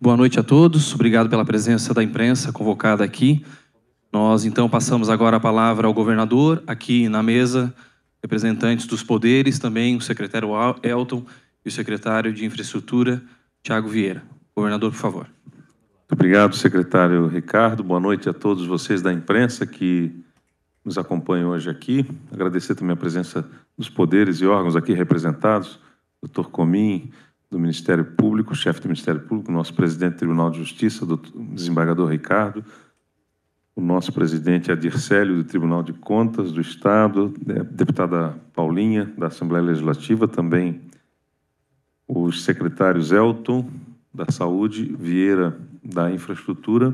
Boa noite a todos. Obrigado pela presença da imprensa convocada aqui. Nós, então, passamos agora a palavra ao governador, aqui na mesa, representantes dos poderes, também o secretário Elton e o secretário de Infraestrutura, Thiago Vieira. Governador, por favor. Muito obrigado, secretário Ricardo. Boa noite a todos vocês da imprensa que nos acompanham hoje aqui. Agradecer também a presença dos poderes e órgãos aqui representados, doutor Comim, do Ministério Público, chefe do Ministério Público, nosso presidente do Tribunal de Justiça, o desembargador Ricardo, o nosso presidente Adir Célio, do Tribunal de Contas do Estado, a deputada Paulinha, da Assembleia Legislativa, também os secretários Elton, da Saúde, Vieira, da Infraestrutura.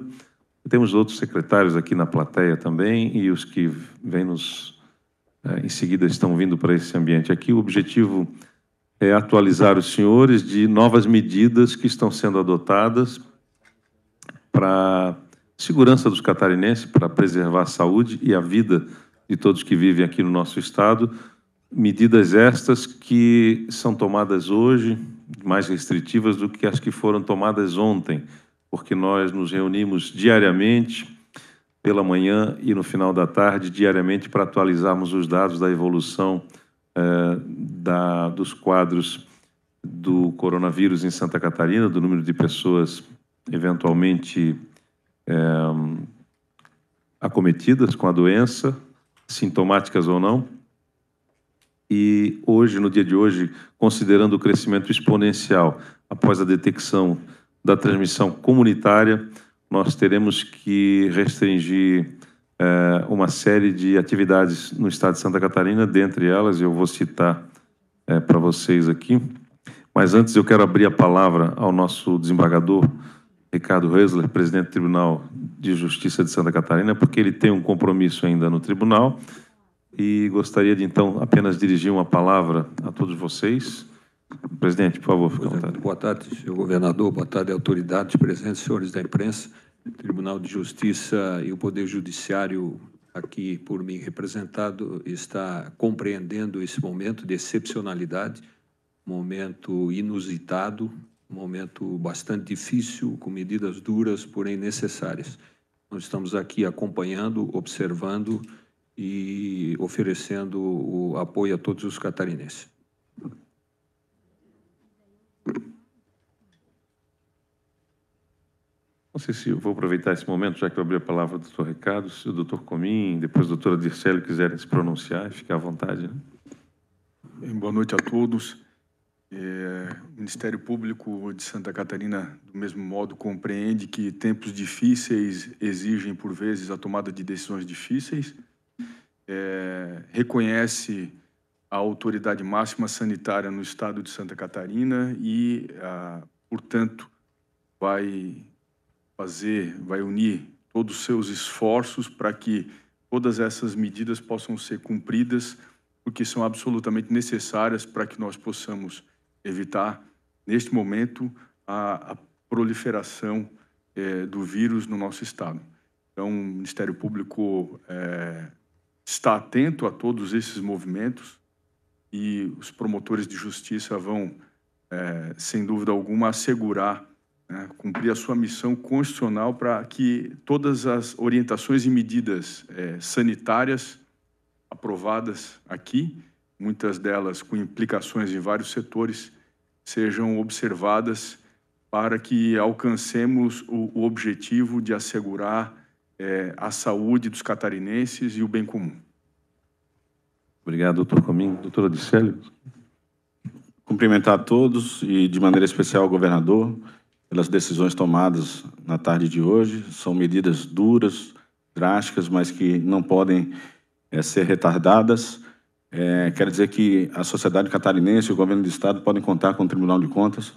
Temos outros secretários aqui na plateia também e os que vêm em seguida estão vindo para esse ambiente aqui. O objetivo é atualizar os senhores de novas medidas que estão sendo adotadas para segurança dos catarinenses, para preservar a saúde e a vida de todos que vivem aqui no nosso estado. Medidas estas que são tomadas hoje, mais restritivas do que as que foram tomadas ontem, porque nós nos reunimos diariamente, pela manhã e no final da tarde, diariamente, para atualizarmos os dados da evolução dos quadros do coronavírus em Santa Catarina, do número de pessoas eventualmente acometidas com a doença, sintomáticas ou não. E hoje, no dia de hoje, considerando o crescimento exponencial após a detecção da transmissão comunitária, nós teremos que restringir uma série de atividades no estado de Santa Catarina, dentre elas, eu vou citar para vocês aqui. Mas antes eu quero abrir a palavra ao nosso desembargador, Ricardo Rösler, presidente do Tribunal de Justiça de Santa Catarina, porque ele tem um compromisso ainda no tribunal e gostaria de, então, apenas dirigir uma palavra a todos vocês. Presidente, por favor, fique à vontade. Boa tarde, senhor governador, boa tarde, autoridades presentes, senhores da imprensa. O Tribunal de Justiça e o Poder Judiciário, aqui por mim representado, está compreendendo esse momento de excepcionalidade, momento inusitado, momento bastante difícil, com medidas duras, porém necessárias. Nós estamos aqui acompanhando, observando e oferecendo o apoio a todos os catarinenses. Não sei se eu vou aproveitar esse momento, já que eu abri a palavra do doutor Ricardo, se o doutor Comim, depois a doutora Dircélio quiserem se pronunciar, fique à vontade. Né? Boa noite a todos. O Ministério Público de Santa Catarina, do mesmo modo, compreende que tempos difíceis exigem, por vezes, a tomada de decisões difíceis, reconhece a autoridade máxima sanitária no estado de Santa Catarina e, portanto, vai unir todos os seus esforços para que todas essas medidas possam ser cumpridas, porque são absolutamente necessárias para que nós possamos evitar, neste momento, a proliferação do vírus no nosso estado. Então, o Ministério Público está atento a todos esses movimentos e os promotores de justiça vão, sem dúvida alguma, assegurar, cumprir a sua missão constitucional para que todas as orientações e medidas sanitárias aprovadas aqui, muitas delas com implicações em vários setores, sejam observadas para que alcancemos o objetivo de assegurar a saúde dos catarinenses e o bem comum. Obrigado, doutor Comim. Doutora Dircélio. Cumprimentar a todos e, de maneira especial, o governador, pelas decisões tomadas na tarde de hoje. São medidas duras, drásticas, mas que não podem ser retardadas. Quero dizer que a sociedade catarinense e o governo do estado podem contar com o Tribunal de Contas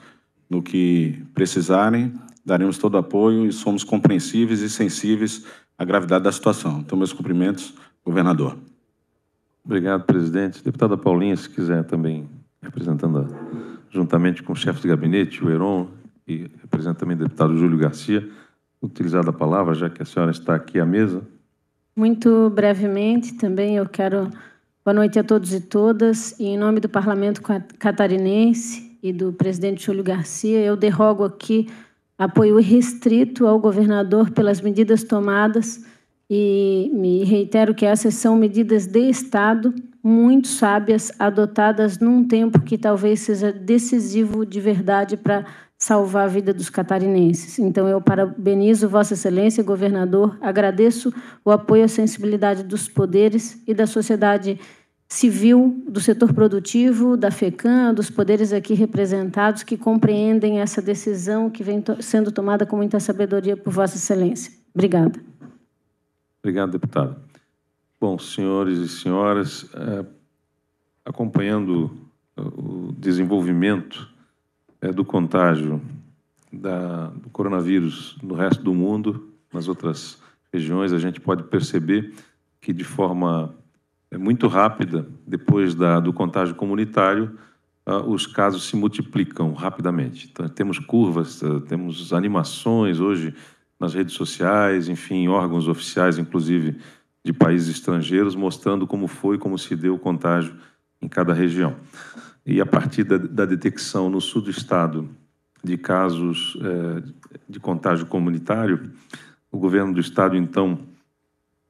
no que precisarem. Daremos todo o apoio e somos compreensíveis e sensíveis à gravidade da situação. Então, meus cumprimentos, governador. Obrigado, presidente. Deputada Paulinha, se quiser também, juntamente com o chefe de gabinete, o Heron, e representa também o deputado Júlio Garcia, utilizar a palavra, já que a senhora está aqui à mesa. Muito brevemente, também eu quero... Boa noite a todos e todas. E, em nome do Parlamento Catarinense e do presidente Júlio Garcia, eu derrogo aqui apoio irrestrito ao governador pelas medidas tomadas e me reitero que essas são medidas de Estado muito sábias, adotadas num tempo que talvez seja decisivo de verdade para salvar a vida dos catarinenses. Então, eu parabenizo Vossa Excelência, governador, agradeço o apoio e a sensibilidade dos poderes e da sociedade civil, do setor produtivo, da FECAM, dos poderes aqui representados, que compreendem essa decisão que vem sendo tomada com muita sabedoria por Vossa Excelência. Obrigada. Obrigado, deputado. Bom, senhores e senhoras, acompanhando o desenvolvimento do contágio do coronavírus no resto do mundo, nas outras regiões, a gente pode perceber que, de forma muito rápida, depois do contágio comunitário, os casos se multiplicam rapidamente. Então, temos curvas, temos animações hoje nas redes sociais, enfim, órgãos oficiais, inclusive de países estrangeiros, mostrando como foi, como se deu o contágio em cada região. E a partir da detecção no sul do estado de casos de contágio comunitário, o governo do estado, então,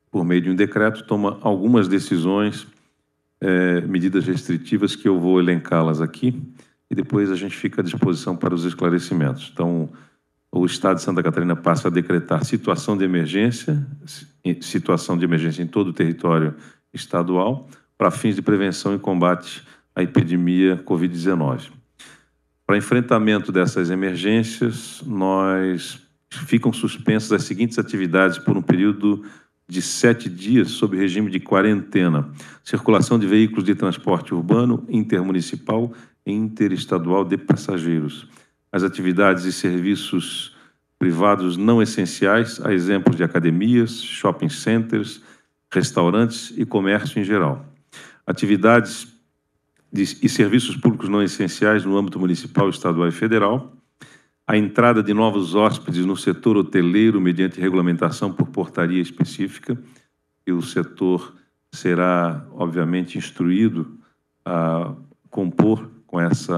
por meio de um decreto, toma algumas decisões, medidas restritivas, que eu vou elencá-las aqui, e depois a gente fica à disposição para os esclarecimentos. Então, o Estado de Santa Catarina passa a decretar situação de emergência em todo o território estadual, para fins de prevenção e combate à epidemia Covid-19. Para enfrentamento dessas emergências, ficam suspensas as seguintes atividades por um período de 7 dias sob regime de quarentena: circulação de veículos de transporte urbano, intermunicipal e interestadual de passageiros. As atividades e serviços privados não essenciais, a exemplo de academias, shopping centers, restaurantes e comércio em geral. Atividades e serviços públicos não essenciais no âmbito municipal, estadual e federal. A entrada de novos hóspedes no setor hoteleiro mediante regulamentação por portaria específica, e o setor será, obviamente, instruído a compor com esse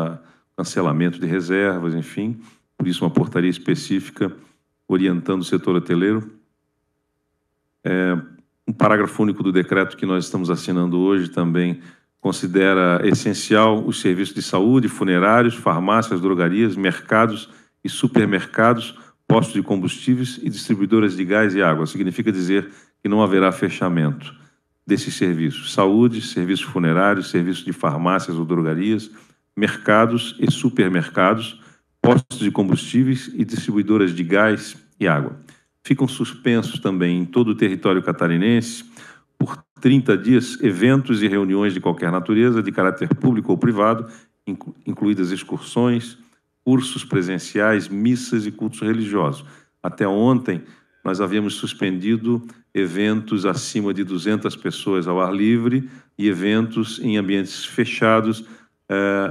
cancelamento de reservas, enfim, por isso uma portaria específica orientando o setor hoteleiro. Um parágrafo único do decreto que nós estamos assinando hoje também considera essencial os serviços de saúde, funerários, farmácias, drogarias, mercados e supermercados, postos de combustíveis e distribuidoras de gás e água. Significa dizer que não haverá fechamento desses serviços: saúde, serviços funerários, serviços de farmácias ou drogarias, mercados e supermercados, postos de combustíveis e distribuidoras de gás e água. Ficam suspensos também em todo o território catarinense, por 30 dias, eventos e reuniões de qualquer natureza, de caráter público ou privado, incluídas excursões, cursos presenciais, missas e cultos religiosos. Até ontem, nós havíamos suspendido eventos acima de 200 pessoas ao ar livre e eventos em ambientes fechados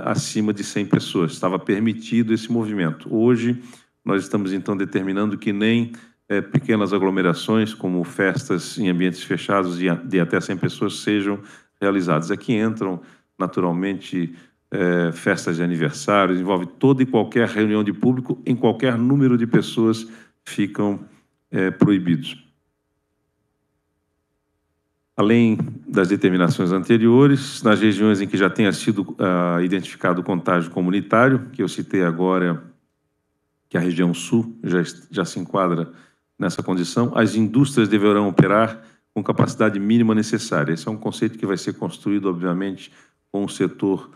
acima de 100 pessoas. Estava permitido esse movimento. Hoje, nós estamos, então, determinando que nem pequenas aglomerações, como festas em ambientes fechados de até 100 pessoas, sejam realizadas. Aqui entram, naturalmente, festas de aniversário, envolve toda e qualquer reunião de público, em qualquer número de pessoas, ficam proibidos. Além das determinações anteriores, nas regiões em que já tenha sido identificado o contágio comunitário, que eu citei agora, que a região sul já se enquadra nessa condição, as indústrias deverão operar com capacidade mínima necessária. Esse é um conceito que vai ser construído, obviamente, com o setor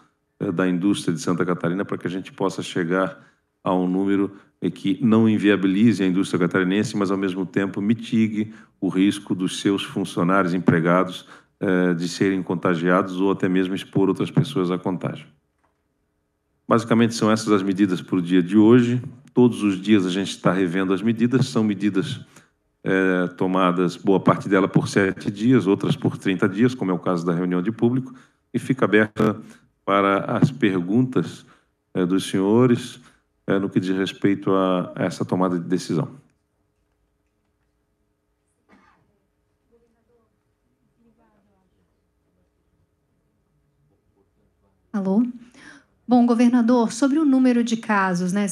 da indústria de Santa Catarina, para que a gente possa chegar a um número que não inviabilize a indústria catarinense, mas, ao mesmo tempo, mitigue o risco dos seus funcionários, empregados, de serem contagiados ou até mesmo expor outras pessoas a contágio. Basicamente, são essas as medidas para o dia de hoje. Todos os dias a gente está revendo as medidas. São medidas tomadas, boa parte dela por 7 dias, outras por 30 dias, como é o caso da reunião de público, e fica aberta para as perguntas dos senhores no que diz respeito a essa tomada de decisão. Alô? Bom, governador, sobre o número de casos, né?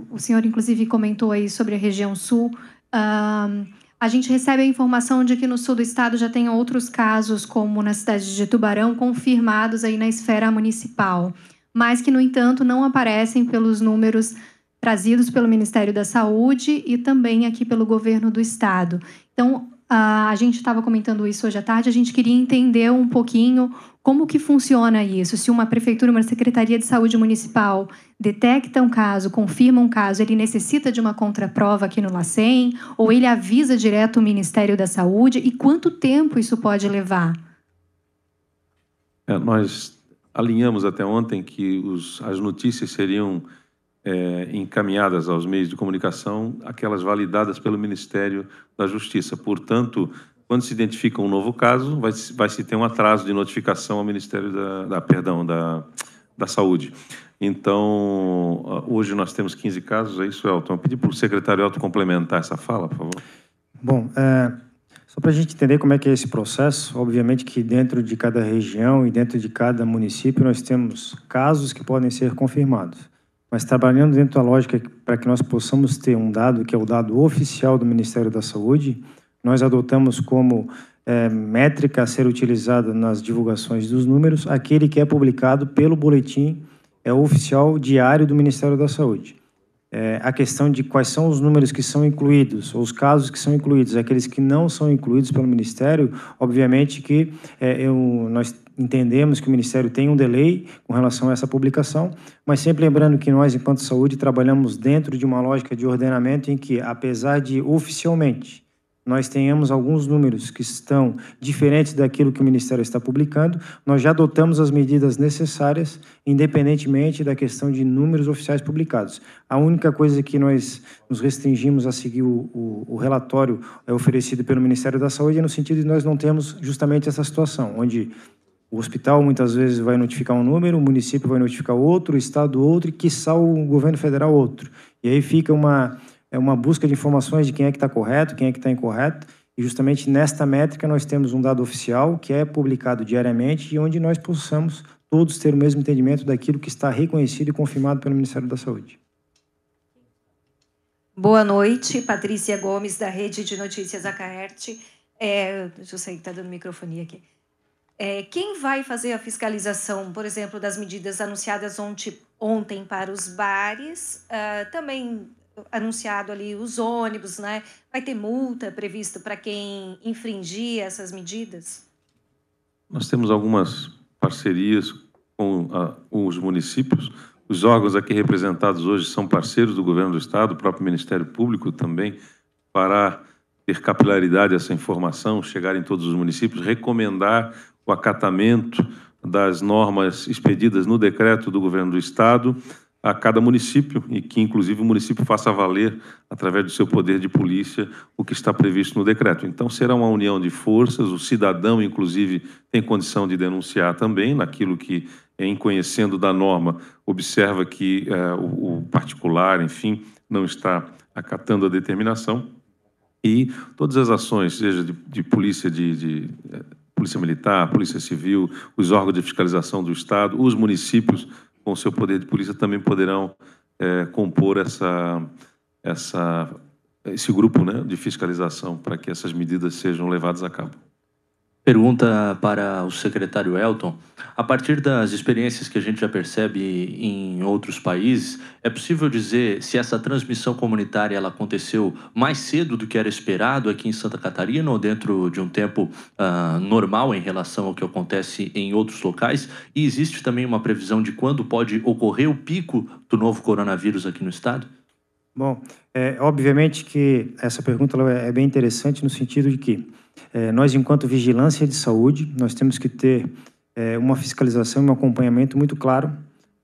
O senhor, inclusive, comentou aí sobre a região sul. A gente recebe a informação de que no sul do estado já tem outros casos, como na cidade de Tubarão, confirmados aí na esfera municipal, mas que, no entanto, não aparecem pelos números trazidos pelo Ministério da Saúde e também aqui pelo governo do estado. Então, a gente estava comentando isso hoje à tarde, a gente queria entender um pouquinho como que funciona isso. Se uma prefeitura, uma secretaria de saúde municipal detecta um caso, confirma um caso, ele necessita de uma contraprova aqui no LACEN, ou ele avisa direto o Ministério da Saúde, e quanto tempo isso pode levar? Nós alinhamos até ontem que as notícias seriam encaminhadas aos meios de comunicação, aquelas validadas pelo Ministério da Justiça. Portanto, quando se identifica um novo caso, vai se ter um atraso de notificação ao Ministério da Saúde. Então, hoje nós temos 15 casos, é isso, Elton? Eu pedi para o secretário Elton complementar essa fala, por favor. Bom, só para a gente entender como é que é esse processo, obviamente que dentro de cada região e dentro de cada município nós temos casos que podem ser confirmados. Mas trabalhando dentro da lógica para que nós possamos ter um dado que é o dado oficial do Ministério da Saúde, nós adotamos como métrica a ser utilizada nas divulgações dos números aquele que é publicado pelo boletim oficial diário do Ministério da Saúde. A questão de quais são os números que são incluídos, ou os casos que são incluídos, aqueles que não são incluídos pelo Ministério, obviamente que nós entendemos que o Ministério tem um delay com relação a essa publicação, mas sempre lembrando que nós, enquanto saúde, trabalhamos dentro de uma lógica de ordenamento em que, apesar de oficialmente nós tenhamos alguns números que estão diferentes daquilo que o Ministério está publicando, nós já adotamos as medidas necessárias, independentemente da questão de números oficiais publicados. A única coisa que nós nos restringimos a seguir o relatório oferecido pelo Ministério da Saúde é no sentido de nós não termos justamente essa situação, onde o hospital muitas vezes vai notificar um número, o município vai notificar outro, o estado outro e, quiçá, o governo federal outro. E aí fica uma busca de informações de quem é que está correto, quem é que está incorreto, e justamente nesta métrica nós temos um dado oficial que é publicado diariamente e onde nós possamos todos ter o mesmo entendimento daquilo que está reconhecido e confirmado pelo Ministério da Saúde. Boa noite, Patrícia Gomes, da Rede de Notícias Acaerte. Deixa eu sair que está dando microfonia aqui. Quem vai fazer a fiscalização, por exemplo, das medidas anunciadas ontem para os bares, também anunciado ali os ônibus, né? Vai ter multa prevista para quem infringir essas medidas? Nós temos algumas parcerias com os municípios. Os órgãos aqui representados hoje são parceiros do governo do estado, o próprio Ministério Público também, para ter capilaridade essa informação, chegar em todos os municípios, recomendar o acatamento das normas expedidas no decreto do governo do estado a cada município, e que, inclusive, o município faça valer, através do seu poder de polícia, o que está previsto no decreto. Então, será uma união de forças, o cidadão, inclusive, tem condição de denunciar também, naquilo que, em conhecendo da norma, observa que o particular, enfim, não está acatando a determinação, e todas as ações, seja de polícia, polícia militar, polícia civil, os órgãos de fiscalização do estado, os municípios, com o seu poder de polícia, também poderão compor esse grupo, né, de fiscalização para que essas medidas sejam levadas a cabo. Pergunta para o secretário Elton. A partir das experiências que a gente já percebe em outros países, é possível dizer se essa transmissão comunitária ela aconteceu mais cedo do que era esperado aqui em Santa Catarina ou dentro de um tempo normal em relação ao que acontece em outros locais? E existe também uma previsão de quando pode ocorrer o pico do novo coronavírus aqui no estado? Bom, obviamente que essa pergunta é bem interessante no sentido de que nós, enquanto vigilância de saúde, nós temos que ter uma fiscalização e um acompanhamento muito claro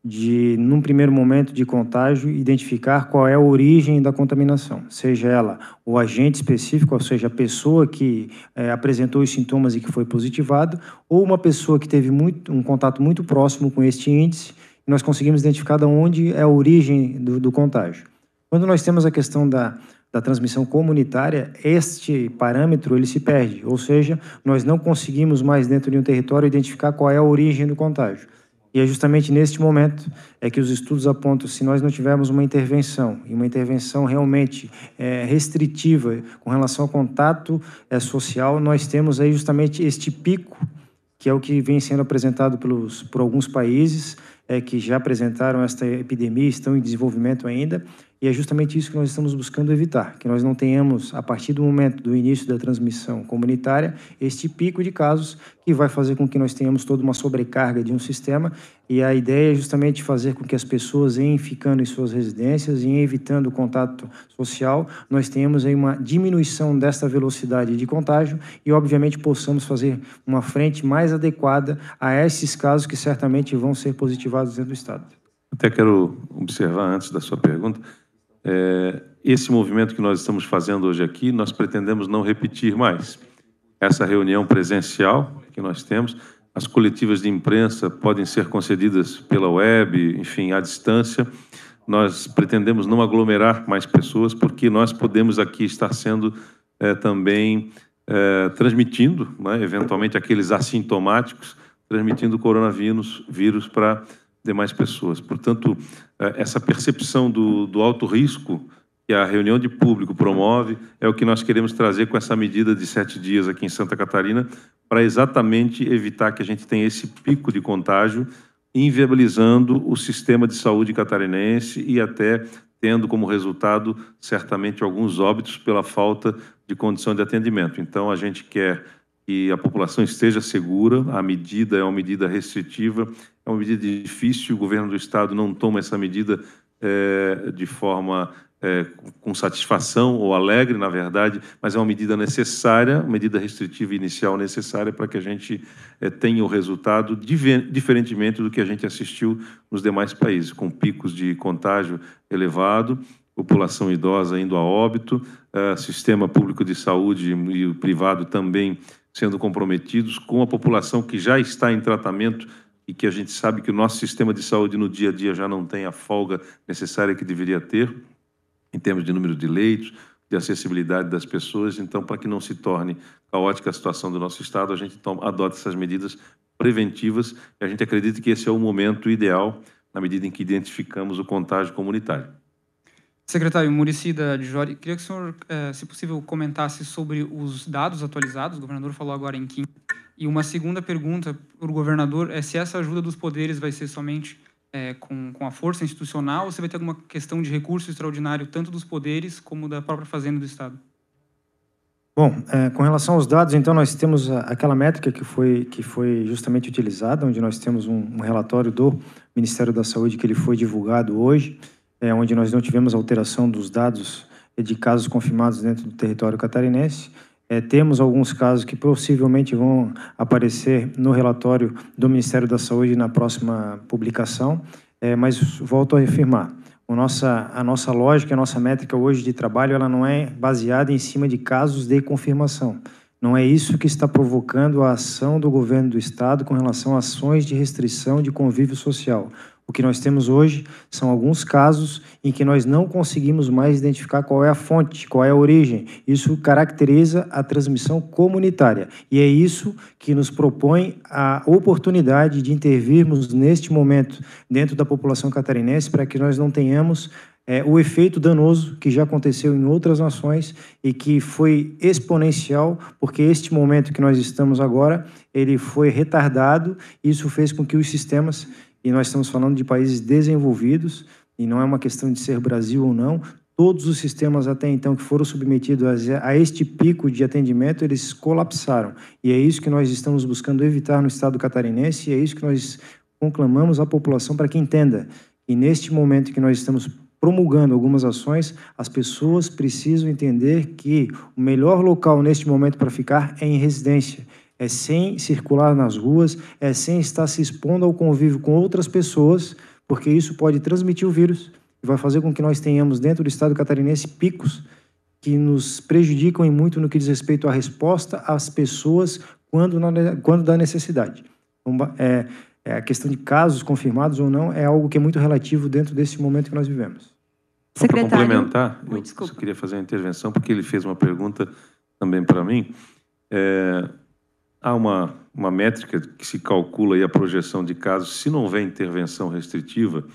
de, num primeiro momento de contágio, identificar qual é a origem da contaminação, seja ela o agente específico, ou seja, a pessoa que apresentou os sintomas e que foi positivado, ou uma pessoa que teve um contato muito próximo com este índice, e nós conseguimos identificar de onde é a origem do contágio. Quando nós temos a questão da transmissão comunitária, este parâmetro ele se perde, ou seja, nós não conseguimos mais dentro de um território identificar qual é a origem do contágio. E é justamente neste momento que os estudos apontam, se nós não tivermos uma intervenção, e uma intervenção realmente restritiva com relação ao contato social, nós temos aí justamente este pico, que é o que vem sendo apresentado por alguns países que já apresentaram esta epidemia, estão em desenvolvimento ainda, e é justamente isso que nós estamos buscando evitar, que nós não tenhamos, a partir do momento do início da transmissão comunitária, este pico de casos que vai fazer com que nós tenhamos toda uma sobrecarga de um sistema, e a ideia é justamente fazer com que as pessoas, em ficando em suas residências e em evitando o contato social, nós tenhamos aí uma diminuição desta velocidade de contágio e, obviamente, possamos fazer uma frente mais adequada a esses casos que certamente vão ser positivados dentro do Estado. Até quero observar, antes da sua pergunta, esse movimento que nós estamos fazendo hoje aqui, nós pretendemos não repetir mais. Essa reunião presencial que nós temos, as coletivas de imprensa podem ser concedidas pela web, enfim, à distância. Nós pretendemos não aglomerar mais pessoas, porque nós podemos aqui estar sendo também transmitindo, né, eventualmente aqueles assintomáticos, transmitindo o coronavírus para demais pessoas. Portanto, essa percepção do alto risco que a reunião de público promove é o que nós queremos trazer com essa medida de 7 dias aqui em Santa Catarina, para exatamente evitar que a gente tenha esse pico de contágio, inviabilizando o sistema de saúde catarinense e até tendo como resultado, certamente, alguns óbitos pela falta de condição de atendimento. Então, a gente quer que a população esteja segura, a medida é uma medida restritiva, é uma medida difícil, o governo do Estado não toma essa medida de forma com satisfação ou alegre, na verdade, mas é uma medida necessária, uma medida restritiva inicial necessária para que a gente tenha o resultado diferentemente do que a gente assistiu nos demais países, com picos de contágio elevado, população idosa indo a óbito, sistema público de saúde e o privado também sendo comprometidos, com a população que já está em tratamento e que a gente sabe que o nosso sistema de saúde no dia a dia já não tem a folga necessária que deveria ter, em termos de número de leitos, de acessibilidade das pessoas. Então, para que não se torne caótica a situação do nosso Estado, a gente adota essas medidas preventivas e a gente acredita que esse é o momento ideal, na medida em que identificamos o contágio comunitário. Secretário Muricy da Dijori, queria que o senhor, se possível, comentasse sobre os dados atualizados. O governador falou agora em quinta. E uma segunda pergunta para o governador é se essa ajuda dos poderes vai ser somente com a força institucional ou se vai ter alguma questão de recurso extraordinário, tanto dos poderes como da própria Fazenda do Estado. Bom, com relação aos dados, então, nós temos aquela métrica que foi justamente utilizada, onde nós temos um relatório do Ministério da Saúde que ele foi divulgado hoje, onde nós não tivemos alteração dos dados de casos confirmados dentro do território catarinense. Temos alguns casos que possivelmente vão aparecer no relatório do Ministério da Saúde na próxima publicação, mas volto a afirmar, a nossa lógica, a nossa métrica hoje de trabalho, ela não é baseada em cima de casos de confirmação. Não é isso que está provocando a ação do governo do Estado com relação a ações de restrição de convívio social. O que nós temos hoje são alguns casos em que nós não conseguimos mais identificar qual é a fonte, qual é a origem. Isso caracteriza a transmissão comunitária. E é isso que nos propõe a oportunidade de intervirmos neste momento dentro da população catarinense para que nós não tenhamos o efeito danoso que já aconteceu em outras nações e que foi exponencial, porque este momento que nós estamos agora, ele foi retardado, e isso fez com que os sistemas, e nós estamos falando de países desenvolvidos, e não é uma questão de ser Brasil ou não, todos os sistemas até então que foram submetidos a este pico de atendimento, eles colapsaram. E é isso que nós estamos buscando evitar no Estado catarinense, e é isso que nós conclamamos à população para que entenda. E neste momento que nós estamos promulgando algumas ações, as pessoas precisam entender que o melhor local neste momento para ficar é em residência, é sem circular nas ruas, é sem estar se expondo ao convívio com outras pessoas, porque isso pode transmitir o vírus e vai fazer com que nós tenhamos dentro do Estado catarinense picos que nos prejudicam muito no que diz respeito à resposta às pessoas quando dá necessidade. Então, a questão de casos confirmados ou não é algo que é muito relativo dentro desse momento que nós vivemos. Só para complementar, eu só queria fazer uma intervenção, porque ele fez uma pergunta também para mim. há uma métrica que se calcula aí a projeção de casos. Se não houver intervenção restritiva,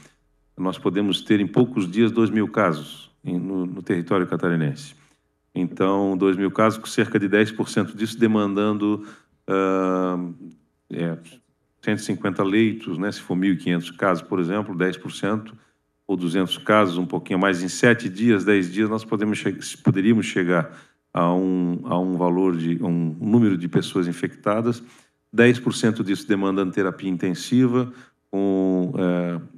nós podemos ter em poucos dias 2.000 casos no território catarinense. Então, 2.000 casos, com cerca de 10% disso demandando 150 leitos, né? Se for 1.500 casos, por exemplo, 10%, ou 200 casos, um pouquinho mais, em 7 dias, 10 dias, nós poderíamos chegar a um valor um número de pessoas infectadas, 10% disso demandando terapia intensiva, com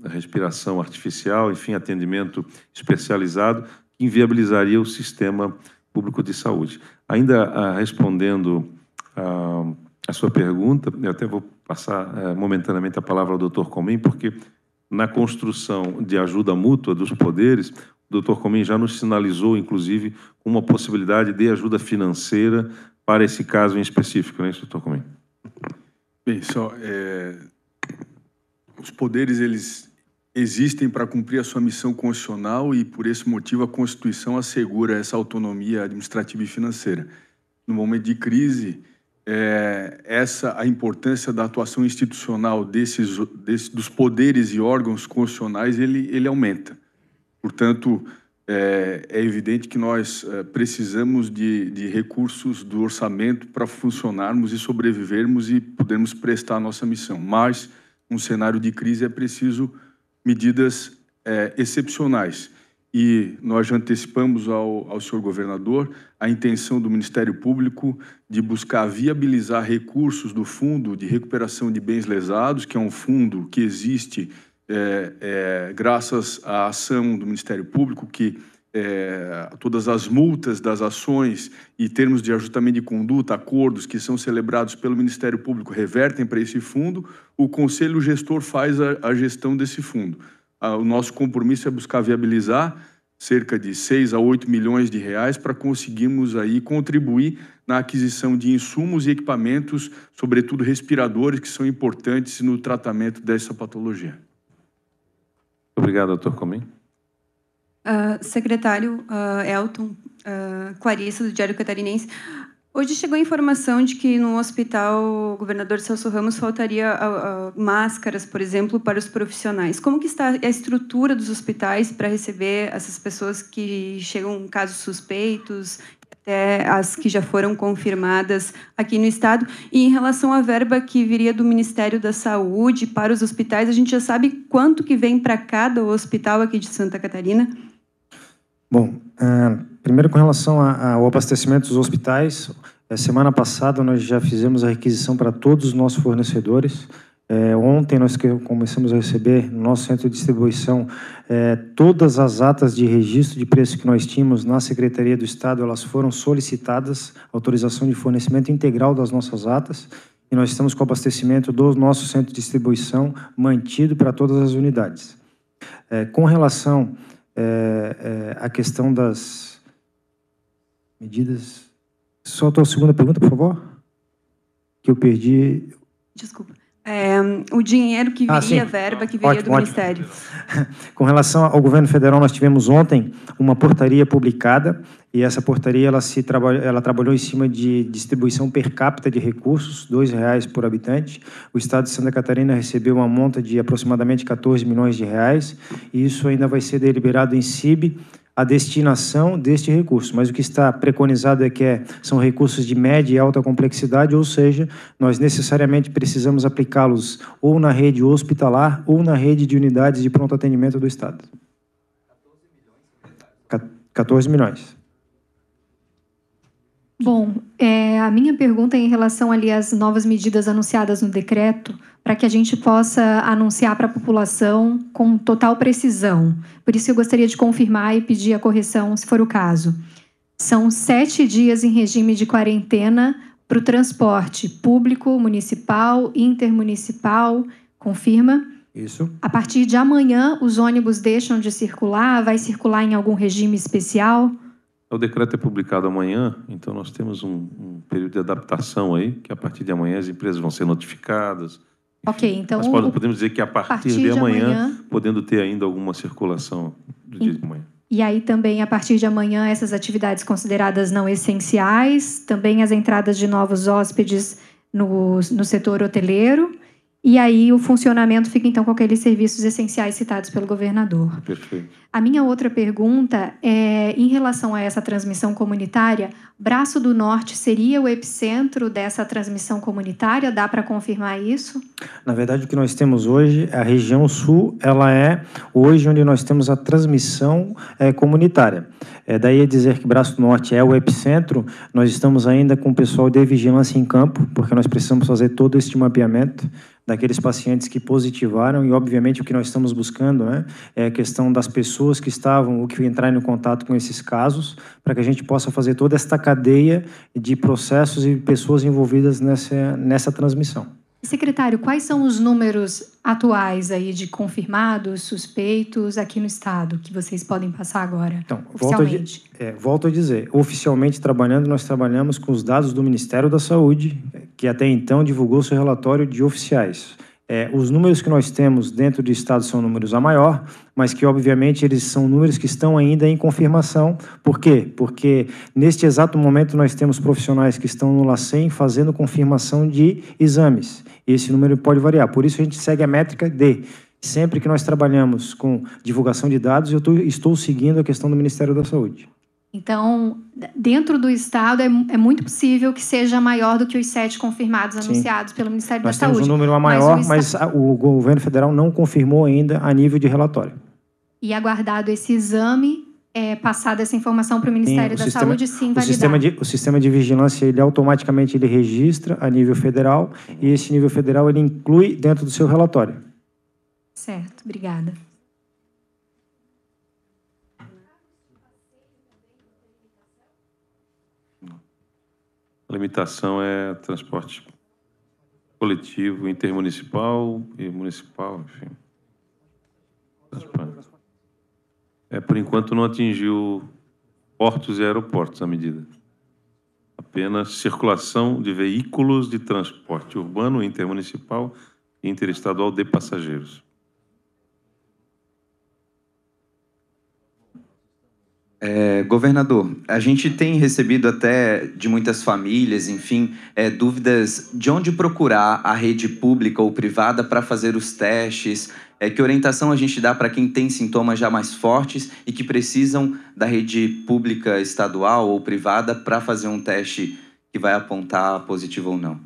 respiração artificial, enfim, atendimento especializado, que inviabilizaria o sistema público de saúde. Ainda respondendo a sua pergunta, eu até vou passar momentaneamente a palavra ao Dr. Comim, porque na construção de ajuda mútua dos poderes, o Dr. Comim já nos sinalizou, inclusive, uma possibilidade de ajuda financeira para esse caso em específico, não é isso, Dr. Comim? Bem, os poderes, eles existem para cumprir a sua missão constitucional e, por esse motivo, a Constituição assegura essa autonomia administrativa e financeira. No momento de crise, a importância da atuação institucional dos poderes e órgãos constitucionais, ele aumenta. Portanto, é evidente que nós precisamos de recursos do orçamento para funcionarmos e sobrevivermos e podermos prestar a nossa missão. Mas, num cenário de crise, é preciso medidas excepcionais. E nós já antecipamos ao senhor governador a intenção do Ministério Público de buscar viabilizar recursos do Fundo de Recuperação de Bens Lesados, que é um fundo que existe graças à ação do Ministério Público, que todas as multas das ações e termos de ajustamento de conduta, acordos que são celebrados pelo Ministério Público revertem para esse fundo, o Conselho Gestor faz a gestão desse fundo. O nosso compromisso é buscar viabilizar cerca de 6 a 8 milhões de reais para conseguirmos aí contribuir na aquisição de insumos e equipamentos, sobretudo respiradores, que são importantes no tratamento dessa patologia. Obrigado, Dr. Comim. Secretário Elton, Clarissa, do Diário Catarinense. Hoje chegou a informação de que no hospital Governador Celso Ramos faltaria máscaras, por exemplo, para os profissionais. Como que está a estrutura dos hospitais para receber essas pessoas que chegam casos suspeitos, até as que já foram confirmadas aqui no Estado? E em relação à verba que viria do Ministério da Saúde para os hospitais, a gente já sabe quanto que vem para cada hospital aqui de Santa Catarina? Bom, primeiro com relação ao abastecimento dos hospitais, semana passada nós já fizemos a requisição para todos os nossos fornecedores. Ontem nós começamos a receber no nosso centro de distribuição todas as atas de registro de preço que nós tínhamos na Secretaria do Estado, elas foram solicitadas, autorização de fornecimento integral das nossas atas, e nós estamos com o abastecimento do nosso centro de distribuição mantido para todas as unidades. Com relação a questão das medidas... Solta a segunda pergunta, por favor. Que eu perdi... Desculpa. O dinheiro que viria, a verba que viria do Ministério. Com relação ao governo federal, nós tivemos ontem uma portaria publicada, e essa portaria ela trabalhou em cima de distribuição per capita de recursos, R$ 2,00 por habitante. O Estado de Santa Catarina recebeu uma monta de aproximadamente 14 milhões de reais, e isso ainda vai ser deliberado em CIB, a destinação deste recurso, mas o que está preconizado é que são recursos de média e alta complexidade, ou seja, nós necessariamente precisamos aplicá-los ou na rede hospitalar ou na rede de unidades de pronto atendimento do Estado. 14 milhões. Bom, a minha pergunta é em relação ali às novas medidas anunciadas no decreto, para que a gente possa anunciar para a população com total precisão. Por isso eu gostaria de confirmar e pedir a correção, se for o caso. São 7 dias em regime de quarentena para o transporte público, municipal, intermunicipal, confirma? Isso. A partir de amanhã, os ônibus deixam de circular? Vai circular em algum regime especial? O decreto é publicado amanhã, então nós temos um período de adaptação aí, que a partir de amanhã as empresas vão ser notificadas. Ok, então... Nós podemos dizer que a partir de amanhã, podendo ter ainda alguma circulação do dia de amanhã. E aí também, a partir de amanhã, essas atividades consideradas não essenciais, também as entradas de novos hóspedes no setor hoteleiro, e aí o funcionamento fica, então, com aqueles serviços essenciais citados pelo governador. Perfeito. A minha outra pergunta é, em relação a essa transmissão comunitária, Braço do Norte seria o epicentro dessa transmissão comunitária? Dá para confirmar isso? Na verdade, o que nós temos hoje, a região sul, ela é hoje onde nós temos a transmissão comunitária. Daí a dizer que Braço do Norte é o epicentro, nós estamos ainda com o pessoal de vigilância em campo, porque nós precisamos fazer todo este mapeamento daqueles pacientes que positivaram e, obviamente, o que nós estamos buscando, né, é a questão das pessoas que estavam ou que entraram em contato com esses casos, para que a gente possa fazer toda esta cadeia de processos e pessoas envolvidas nessa transmissão. Secretário, quais são os números atuais aí de confirmados, suspeitos aqui no estado, que vocês podem passar agora, então, oficialmente? Volto a dizer, oficialmente trabalhando, nós trabalhamos com os dados do Ministério da Saúde, que até então divulgou seu relatório de oficiais. Os números que nós temos dentro do estado são números a maior, mas que, obviamente, eles são números que estão ainda em confirmação. Por quê? Porque, neste exato momento, nós temos profissionais que estão no LACEN fazendo confirmação de exames. E esse número pode variar. Por isso, a gente segue a métrica de, sempre que nós trabalhamos com divulgação de dados, eu estou seguindo a questão do Ministério da Saúde. Então, dentro do estado, é muito possível que seja maior do que os 7 confirmados anunciados pelo Ministério da Saúde. Nós temos um número maior, mas o governo federal não confirmou ainda a nível de relatório. E aguardado esse exame, passada essa informação para o Ministério da Saúde, sim, validar. O sistema de vigilância, ele automaticamente registra a nível federal, e esse nível federal ele inclui dentro do seu relatório. Certo, obrigada. A limitação é transporte coletivo, intermunicipal e municipal, enfim. Por enquanto não atingiu portos e aeroportos a medida. Apenas circulação de veículos de transporte urbano, intermunicipal e interestadual de passageiros. Governador, a gente tem recebido até de muitas famílias, enfim, dúvidas de onde procurar a rede pública ou privada para fazer os testes, que orientação a gente dá para quem tem sintomas já mais fortes e que precisam da rede pública estadual ou privada para fazer um teste que vai apontar positivo ou não?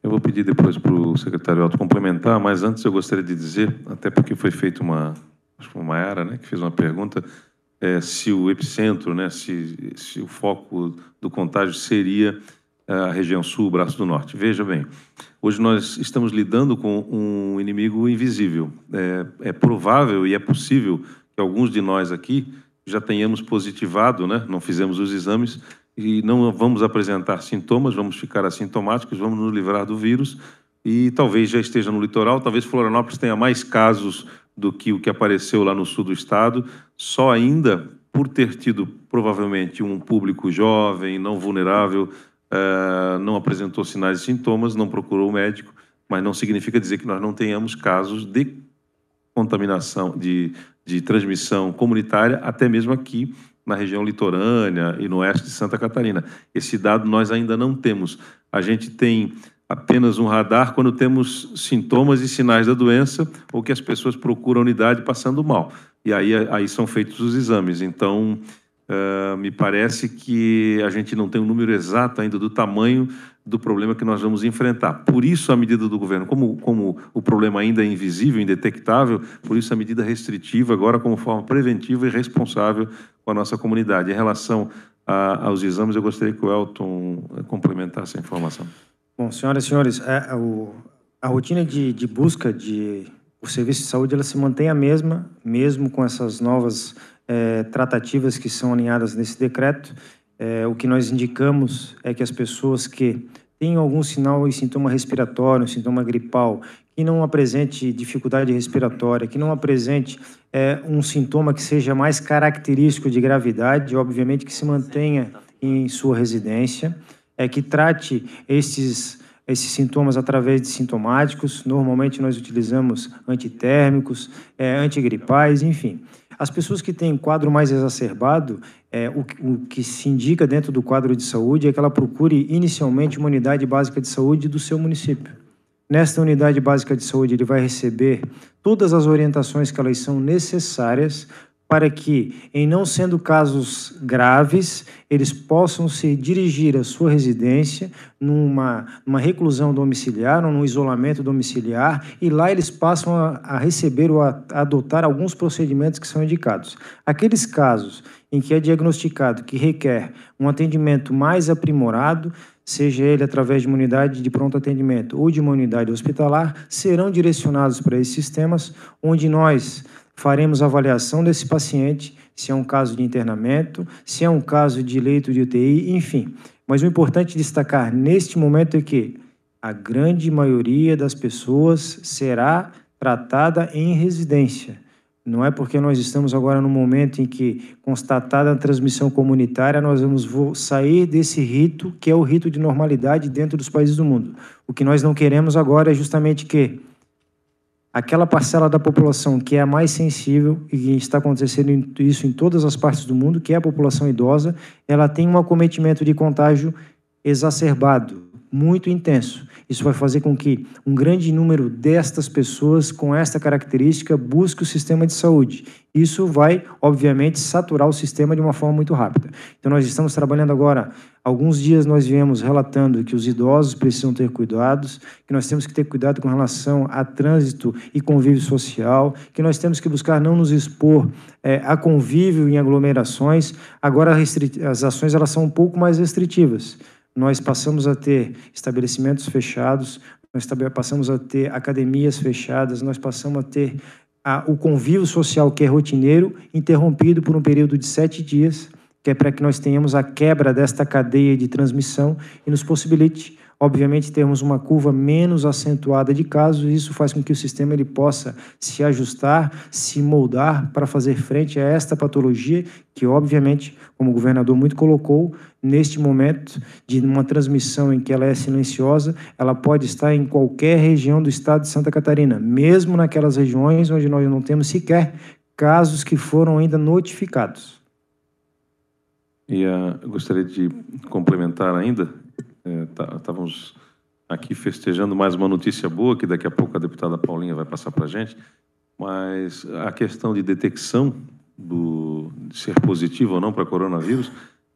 Eu vou pedir depois para o secretário Alto complementar, mas antes eu gostaria de dizer, até porque foi feita uma Mayara, né, que fez uma pergunta, se o epicentro, né, se o foco do contágio seria a região sul, o Braço do Norte. Veja bem, hoje nós estamos lidando com um inimigo invisível. É provável e é possível que alguns de nós aqui já tenhamos positivado, né, não fizemos os exames e não vamos apresentar sintomas, vamos ficar assintomáticos, vamos nos livrar do vírus e talvez já esteja no litoral, talvez Florianópolis tenha mais casos do que o que apareceu lá no sul do estado, só ainda por ter tido provavelmente um público jovem, não vulnerável, não apresentou sinais e sintomas, não procurou o médico, mas não significa dizer que nós não tenhamos casos de contaminação, de transmissão comunitária, até mesmo aqui na região litorânea e no oeste de Santa Catarina. Esse dado nós ainda não temos. A gente tem apenas um radar quando temos sintomas e sinais da doença ou que as pessoas procuram a unidade passando mal. E aí são feitos os exames. Então, me parece que a gente não tem um número exato ainda do tamanho do problema que nós vamos enfrentar. Por isso, a medida do governo, como o problema ainda é invisível, indetectável, por isso a medida restritiva, agora como forma preventiva e responsável com a nossa comunidade. Em relação aos exames, eu gostaria que o Elton complementasse a informação. Bom, senhoras e senhores, a rotina de busca o serviço de saúde ela se mantém a mesma, mesmo com essas novas tratativas que são alinhadas nesse decreto. O que nós indicamos é que as pessoas que têm algum sinal e sintoma respiratório, um sintoma gripal, que não apresente dificuldade respiratória, que não apresente um sintoma que seja mais característico de gravidade, obviamente que se mantenha em sua residência, que trate esses sintomas através de sintomáticos. Normalmente nós utilizamos antitérmicos, antigripais, enfim. As pessoas que têm quadro mais exacerbado, o que se indica dentro do quadro de saúde é que ela procure inicialmente uma unidade básica de saúde do seu município. Nesta unidade básica de saúde, ele vai receber todas as orientações que elas são necessárias para que, em não sendo casos graves, eles possam se dirigir à sua residência numa reclusão domiciliar ou num isolamento domiciliar, e lá eles passam a receber ou a adotar alguns procedimentos que são indicados. Aqueles casos em que é diagnosticado que requer um atendimento mais aprimorado, seja ele através de uma unidade de pronto atendimento ou de uma unidade hospitalar, serão direcionados para esses sistemas, onde nós faremos a avaliação desse paciente, se é um caso de internamento, se é um caso de leito de UTI, enfim. Mas o importante destacar neste momento é que a grande maioria das pessoas será tratada em residência. Não é porque nós estamos agora no momento em que, constatada a transmissão comunitária, nós vamos sair desse rito, que é o rito de normalidade dentro dos países do mundo. O que nós não queremos agora é justamente que aquela parcela da população que é a mais sensível, e está acontecendo isso em todas as partes do mundo, que é a população idosa, ela tem um acometimento de contágio exacerbado, muito intenso. Isso vai fazer com que um grande número destas pessoas com esta característica busque o sistema de saúde. Isso vai, obviamente, saturar o sistema de uma forma muito rápida. Então, nós estamos trabalhando agora, alguns dias nós viemos relatando que os idosos precisam ter cuidados, que nós temos que ter cuidado com relação a trânsito e convívio social, que nós temos que buscar não nos expor a convívio em aglomerações. Agora, as ações elas são um pouco mais restritivas. Nós passamos a ter estabelecimentos fechados, nós passamos a ter academias fechadas, nós passamos a ter o convívio social, que é rotineiro, interrompido por um período de 7 dias, que é para que nós tenhamos a quebra desta cadeia de transmissão e nos possibilite, obviamente, termos uma curva menos acentuada de casos, e isso faz com que o sistema ele possa se ajustar, se moldar para fazer frente a esta patologia que, obviamente, como o governador muito colocou, neste momento de uma transmissão em que ela é silenciosa, ela pode estar em qualquer região do estado de Santa Catarina, mesmo naquelas regiões onde nós não temos sequer casos que foram ainda notificados. E eu gostaria de complementar ainda, estávamos aqui festejando mais uma notícia boa, que daqui a pouco a deputada Paulinha vai passar para a gente, mas a questão de detecção de ser positivo ou não para coronavírus,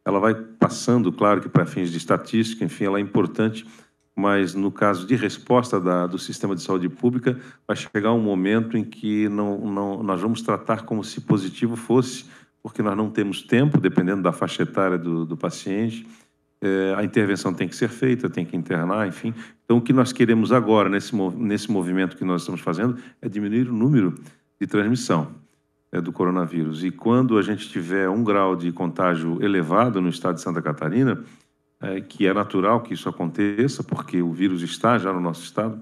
ela vai passando, claro que para fins de estatística, enfim, ela é importante, mas no caso de resposta do sistema de saúde pública, vai chegar um momento em que nós vamos tratar como se positivo fosse, porque nós não temos tempo, dependendo da faixa etária do paciente, a intervenção tem que ser feita, tem que internar, enfim. Então, o que nós queremos agora, nesse movimento que nós estamos fazendo, é diminuir o número de transmissão do coronavírus. E quando a gente tiver um grau de contágio elevado no estado de Santa Catarina, que é natural que isso aconteça, porque o vírus está já no nosso estado,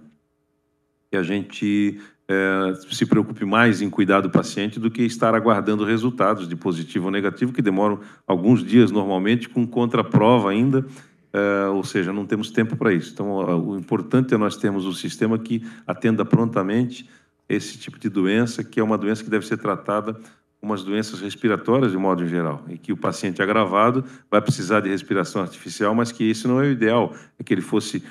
e a gente se preocupe mais em cuidar do paciente do que estar aguardando resultados de positivo ou negativo, que demoram alguns dias normalmente, com contraprova ainda, ou seja, não temos tempo para isso. Então, o importante é nós termos um sistema que atenda prontamente esse tipo de doença, que é uma doença que deve ser tratada como as doenças respiratórias, de modo geral, e que o paciente agravado vai precisar de respiração artificial, mas que esse não é o ideal, é que ele fosse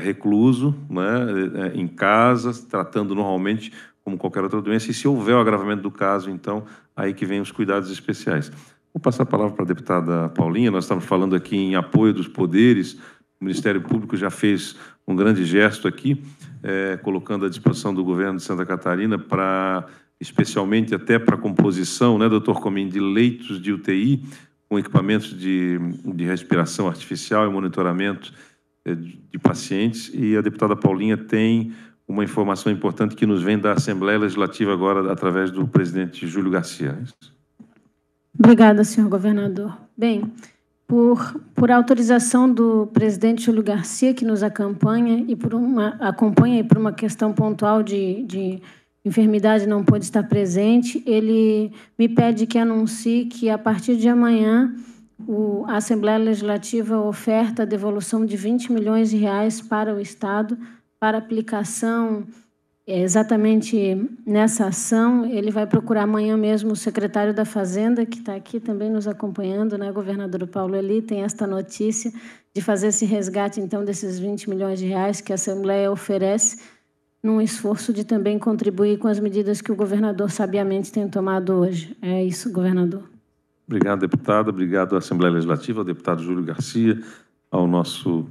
recluso, né, em casa, tratando normalmente como qualquer outra doença, e se houver o agravamento do caso, então, aí que vem os cuidados especiais. Vou passar a palavra para a deputada Paulinha. Nós estamos falando aqui em apoio dos poderes, o Ministério Público já fez um grande gesto aqui, colocando à disposição do governo de Santa Catarina para, especialmente até para a composição, né, doutor Comim, de leitos de UTI, com equipamentos de respiração artificial e monitoramento de pacientes, e a deputada Paulinha tem uma informação importante que nos vem da Assembleia Legislativa agora, através do presidente Júlio Garcia. Obrigada, senhor governador. Bem, por autorização do presidente Júlio Garcia, que nos acompanha, e por uma questão pontual de enfermidade não pôde estar presente, ele me pede que anuncie que, a partir de amanhã, a Assembleia Legislativa oferta a devolução de R$ 20 milhões para o Estado, para aplicação exatamente nessa ação, ele vai procurar amanhã mesmo o secretário da Fazenda, que está aqui também nos acompanhando, né, governador Paulo Eli, tem esta notícia de fazer esse resgate, então, desses 20 milhões de reais que a Assembleia oferece, num esforço de também contribuir com as medidas que o governador sabiamente tem tomado hoje. É isso, governador. Obrigado, deputada. Obrigado à Assembleia Legislativa, ao deputado Júlio Garcia, ao nosso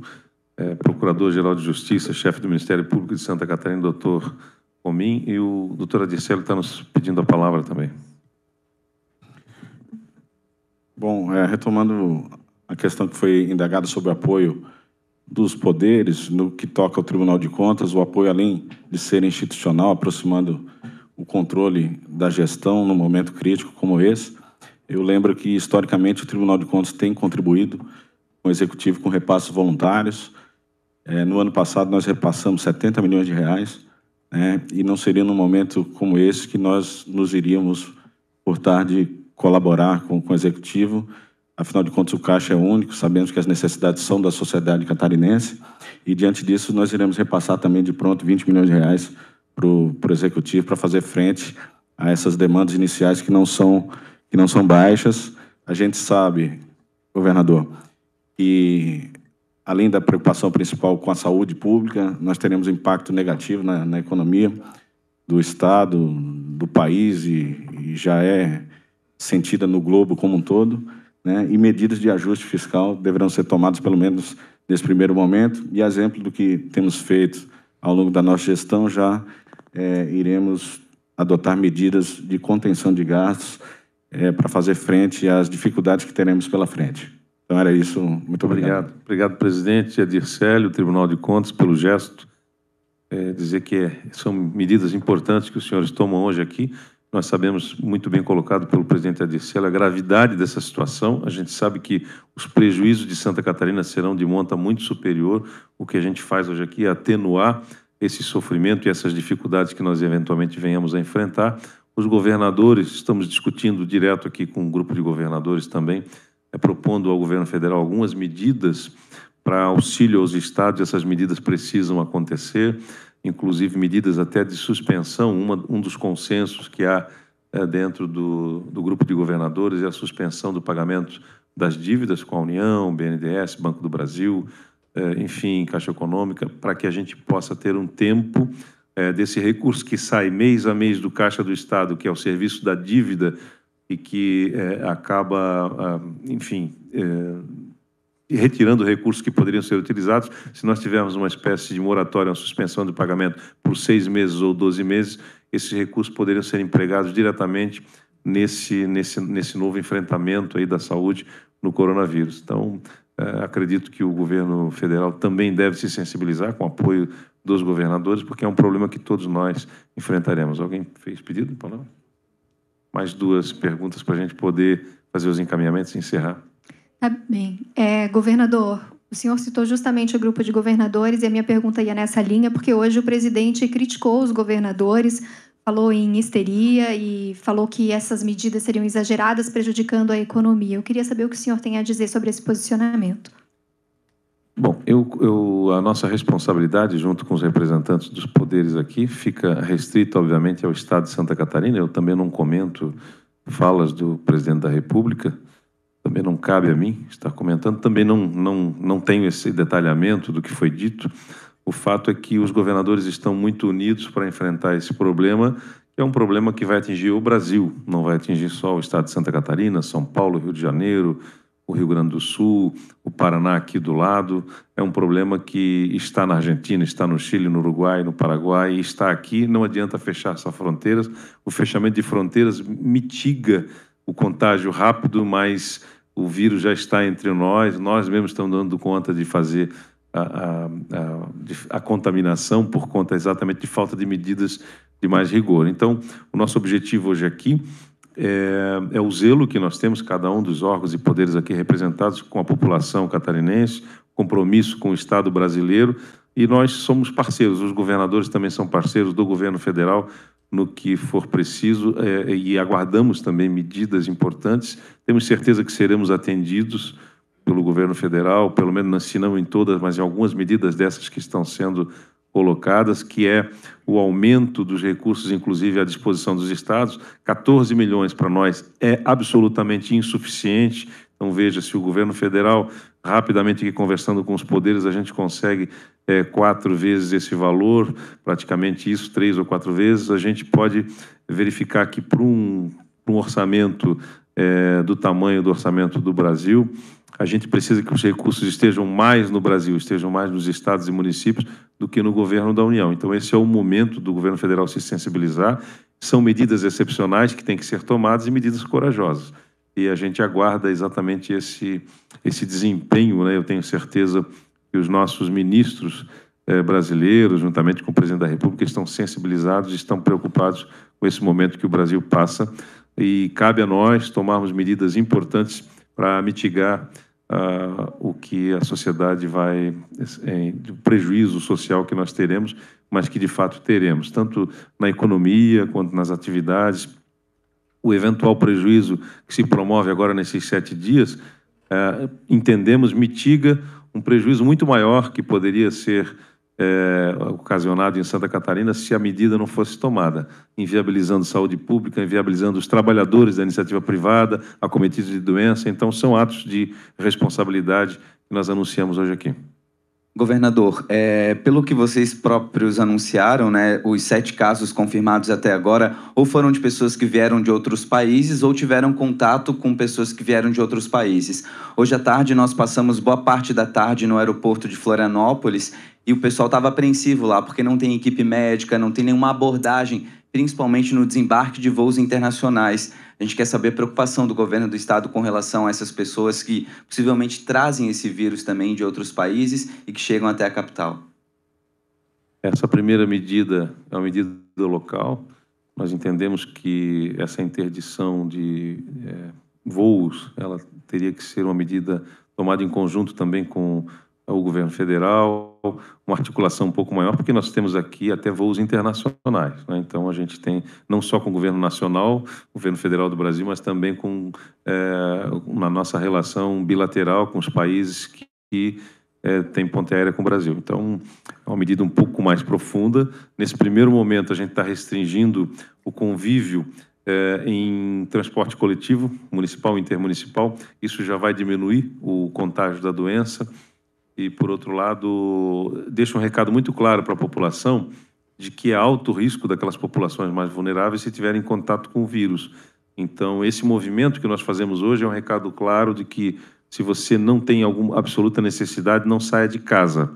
Procurador-Geral de Justiça, chefe do Ministério Público de Santa Catarina, doutor Comim, e o doutor Adircélio está nos pedindo a palavra também. Bom, retomando a questão que foi indagada sobre o apoio dos poderes, no que toca ao Tribunal de Contas, o apoio, além de ser institucional, aproximando o controle da gestão num momento crítico como esse, eu lembro que, historicamente, o Tribunal de Contas tem contribuído com o Executivo com repassos voluntários. No ano passado, nós repassamos 70 milhões de reais, né, e não seria num momento como esse que nós nos iríamos furtar de colaborar com o Executivo. Afinal de contas, o caixa é único, sabemos que as necessidades são da sociedade catarinense, e, diante disso, nós iremos repassar também de pronto 20 milhões de reais para o Executivo para fazer frente a essas demandas iniciais que não são baixas. A gente sabe, governador, que, além da preocupação principal com a saúde pública, nós teremos impacto negativo na economia do Estado, do país, e já é sentida no globo como um todo, né? E medidas de ajuste fiscal deverão ser tomadas, pelo menos nesse primeiro momento, e, a exemplo do que temos feito ao longo da nossa gestão, já iremos adotar medidas de contenção de gastos para fazer frente às dificuldades que teremos pela frente. Então, era isso. Muito obrigado. Obrigado, presidente Adircélio, Tribunal de Contas, pelo gesto. Dizer que são medidas importantes que os senhores tomam hoje aqui. Nós sabemos, muito bem colocado pelo presidente Adircélio, a gravidade dessa situação. A gente sabe que os prejuízos de Santa Catarina serão de monta muito superior. O que a gente faz hoje aqui é atenuar esse sofrimento e essas dificuldades que nós eventualmente venhamos a enfrentar. Os governadores, estamos discutindo direto aqui com um grupo de governadores também, propondo ao governo federal algumas medidas para auxílio aos estados. Essas medidas precisam acontecer, inclusive medidas até de suspensão. Um dos consensos que há dentro do grupo de governadores é a suspensão do pagamento das dívidas com a União, BNDES, Banco do Brasil, enfim, Caixa Econômica, para que a gente possa ter um tempo desse recurso que sai mês a mês do Caixa do Estado, que é o serviço da dívida, e que acaba, enfim, retirando recursos que poderiam ser utilizados. Se nós tivermos uma espécie de moratória, uma suspensão do pagamento por 6 meses ou 12 meses, esses recursos poderiam ser empregados diretamente nesse novo enfrentamento aí da saúde no coronavírus. Então, acredito que o governo federal também deve se sensibilizar com o apoio dos governadores, porque é um problema que todos nós enfrentaremos. Alguém fez pedido? Palavra? Mais 2 perguntas para a gente poder fazer os encaminhamentos e encerrar. Tá bem. Governador, o senhor citou justamente o grupo de governadores, e a minha pergunta ia nessa linha, porque hoje o presidente criticou os governadores, falou em histeria e falou que essas medidas seriam exageradas, prejudicando a economia. Eu queria saber o que o senhor tem a dizer sobre esse posicionamento. Bom, a nossa responsabilidade, junto com os representantes dos poderes aqui, fica restrita, obviamente, ao Estado de Santa Catarina. Eu também não comento falas do presidente da República, também não cabe a mim estar comentando, também não tenho esse detalhamento do que foi dito. O fato é que os governadores estão muito unidos para enfrentar esse problema, que é um problema que vai atingir o Brasil, não vai atingir só o Estado de Santa Catarina, São Paulo, Rio de Janeiro, o Rio Grande do Sul, o Paraná aqui do lado. É um problema que está na Argentina, está no Chile, no Uruguai, no Paraguai, e está aqui. Não adianta fechar essas fronteiras. O fechamento de fronteiras mitiga o contágio rápido, mas o vírus já está entre nós. Nós mesmos estamos dando conta de fazer a contaminação por conta exatamente de falta de medidas de mais rigor. Então, o nosso objetivo hoje aqui é o zelo que nós temos, cada um dos órgãos e poderes aqui representados, com a população catarinense, compromisso com o Estado brasileiro, e nós somos parceiros, os governadores também são parceiros do governo federal no que for preciso, e aguardamos também medidas importantes. Temos certeza que seremos atendidos pelo governo federal, pelo menos, se não em todas, mas em algumas medidas dessas que estão sendo colocadas, que é o aumento dos recursos, inclusive à disposição dos estados. 14 milhões para nós é absolutamente insuficiente. Então, veja, se o governo federal, rapidamente aqui conversando com os poderes, a gente consegue 4 vezes esse valor, praticamente isso, 3 ou 4 vezes, a gente pode verificar que para um orçamento do tamanho do orçamento do Brasil, a gente precisa que os recursos estejam mais no Brasil, estejam mais nos estados e municípios do que no governo da União. Então, esse é o momento do governo federal se sensibilizar. São medidas excepcionais que têm que ser tomadas e medidas corajosas. E a gente aguarda exatamente esse desempenho, né? Eu tenho certeza que os nossos ministros brasileiros, juntamente com o presidente da República, estão sensibilizados, estão preocupados com esse momento que o Brasil passa. E cabe a nós tomarmos medidas importantes para mitigar o que a sociedade o prejuízo social que nós teremos, mas que de fato teremos, tanto na economia quanto nas atividades. O eventual prejuízo que se promove agora nesses 7 dias, entendemos, mitiga um prejuízo muito maior que poderia ser ocasionado em Santa Catarina se a medida não fosse tomada, inviabilizando saúde pública, inviabilizando os trabalhadores da iniciativa privada, acometidos de doença. Então, são atos de responsabilidade que nós anunciamos hoje aqui. Governador, pelo que vocês próprios anunciaram, né, os 7 casos confirmados até agora, ou foram de pessoas que vieram de outros países, ou tiveram contato com pessoas que vieram de outros países. Hoje à tarde, nós passamos boa parte da tarde no aeroporto de Florianópolis e o pessoal estava apreensivo lá, porque não tem equipe médica, não tem nenhuma abordagem, principalmente no desembarque de voos internacionais. A gente quer saber a preocupação do governo do estado com relação a essas pessoas que possivelmente trazem esse vírus também de outros países e que chegam até a capital. Essa primeira medida é uma medida local. Nós entendemos que essa interdição de voos, ela teria que ser uma medida tomada em conjunto também com o governo federal, uma articulação um pouco maior, porque nós temos aqui até voos internacionais, né? Então, a gente tem, não só com o governo nacional, o governo federal do Brasil, mas também na nossa relação bilateral com os países que têm ponte aérea com o Brasil. Então, é uma medida um pouco mais profunda. Nesse primeiro momento, a gente está restringindo o convívio em transporte coletivo, municipal e intermunicipal. Isso já vai diminuir o contágio da doença. E, por outro lado, deixa um recado muito claro para a população de que há alto risco daquelas populações mais vulneráveis se tiverem contato com o vírus. Então, esse movimento que nós fazemos hoje é um recado claro de que, se você não tem alguma absoluta necessidade, não saia de casa.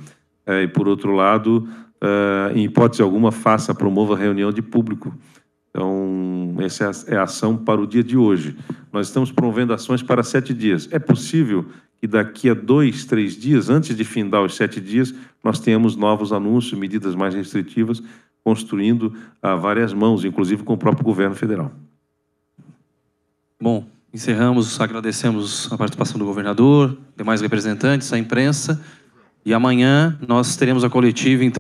E, por outro lado, em hipótese alguma, promova reunião de público. Então, essa é a ação para o dia de hoje. Nós estamos promovendo ações para 7 dias. É possível que daqui a 2, 3 dias, antes de findar os 7 dias, nós tenhamos novos anúncios, medidas mais restritivas, construindo a várias mãos, inclusive com o próprio governo federal. Bom, encerramos, agradecemos a participação do governador, demais representantes, a imprensa, e amanhã nós teremos a coletiva, então,